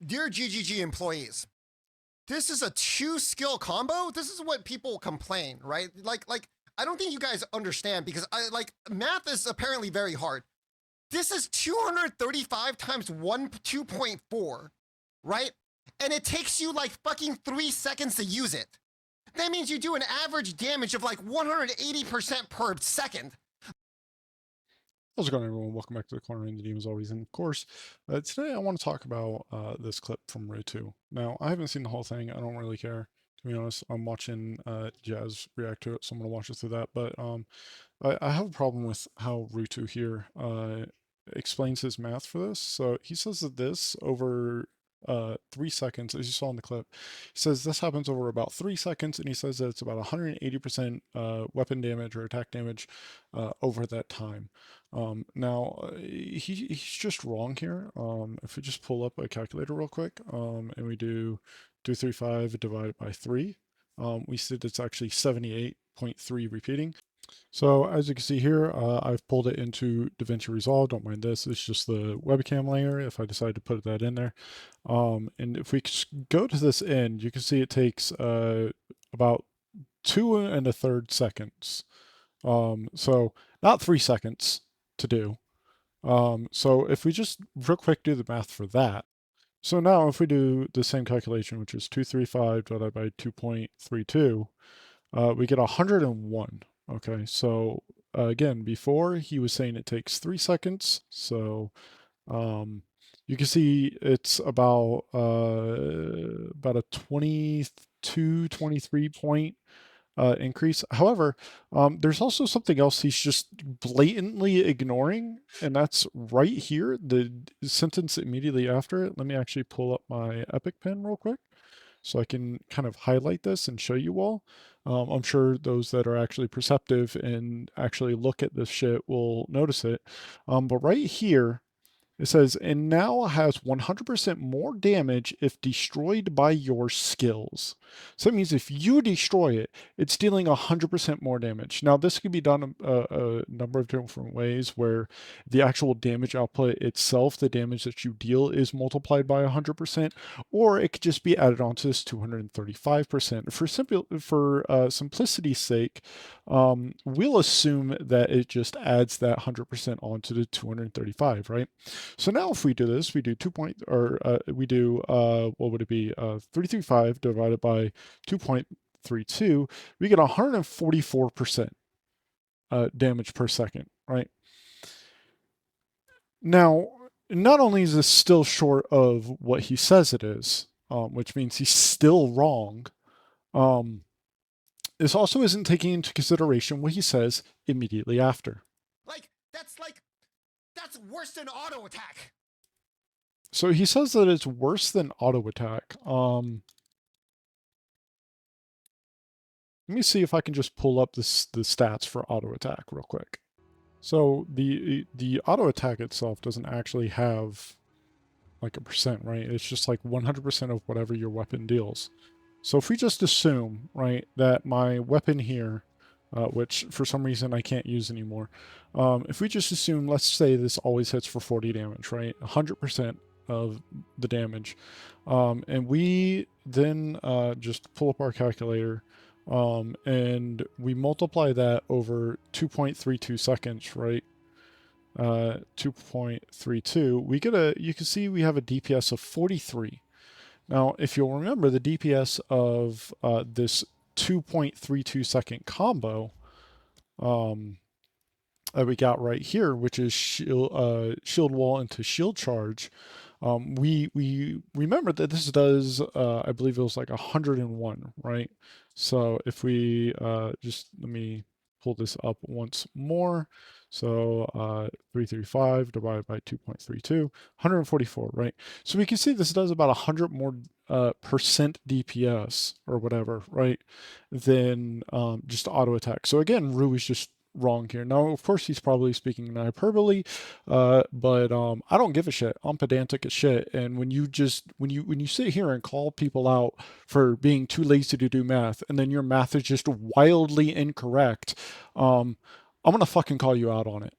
Dear GGG employees, this is a two-skill combo. This is what people complain, right? Like I don't think you guys understand because math is apparently very hard. This is 235 times 2.4, right? And it takes you like fucking 3 seconds to use it. That means you do an average damage of like 180% per second. How's it going, everyone? Welcome back to the Corner in the Game as always. And of course, today I want to talk about this clip from Ruetoo. Now, I haven't seen the whole thing. I don't really care, to be honest. I'm watching Jazz react to it, so I'm going to watch it through that. But I have a problem with how Ruetoo here explains his math for this. So he says that this over 3 seconds, as you saw in the clip, he says this happens over about 3 seconds, and he says that it's about 180% weapon damage or attack damage over that time. He's just wrong here. If we just pull up a calculator real quick, and we do 235 divided by 3, we see that it's actually 78.3 repeating. So as you can see here, I've pulled it into DaVinci Resolve. Don't mind this. It's just the webcam layer if I decide to put that in there. And if we go to this end, you can see it takes about 2 1/3 seconds. So not 3 seconds to do. So if we just real quick do the math for that. So now if we do the same calculation, which is 235 divided by 2.32, we get 101. Okay, so again, before he was saying it takes 3 seconds. So you can see it's about a 22, 23 point increase. However, there's also something else he's just blatantly ignoring, and that's right here, the sentence immediately after it. Let me actually pull up my Epic Pen real quick so I can kind of highlight this and show you all. I'm sure those that are actually perceptive and actually look at this shit will notice it. But right here, it says, and now has 100% more damage if destroyed by your skills. So that means if you destroy it, it's dealing 100% more damage. Now, this could be done a number of different ways where the actual damage output itself, the damage that you deal, is multiplied by 100%, or it could just be added onto this 235%. For simplicity's sake, we'll assume that it just adds that 100% onto the 235, right? So now if we do this, we do what would it be? 335 divided by 2.32, we get 144% damage per second, right? Now, not only is this still short of what he says it is, which means he's still wrong, this also isn't taking into consideration what he says immediately after. That's worse than auto attack. So he says that it's worse than auto attack. Let me see if I can just pull up the stats for auto attack real quick. So the auto attack itself doesn't actually have like a percent, right? It's just like 100% of whatever your weapon deals. So if we just assume, right, that my weapon here, which for some reason I can't use anymore, if we just assume, let's say this always hits for 40 damage, right? 100% of the damage. And we then just pull up our calculator, and we multiply that over 2.32 seconds, right? 2.32, we get you can see we have a DPS of 43. Now, if you'll remember, the DPS of this 2.32 second combo that we got right here, which is shield wall into shield charge, we remember that this does, I believe it was like 101, right? So if we just, let me pull this up once more. So 335 divided by 2.32, 144, right? So we can see this does about 100 more percent DPS or whatever, right, than just auto attack. So again, Rue is just wrong here. Now, of course, he's probably speaking in hyperbole, but I don't give a shit. I'm pedantic as shit. And when you sit here and call people out for being too lazy to do math, and then your math is just wildly incorrect, I'm gonna fucking call you out on it.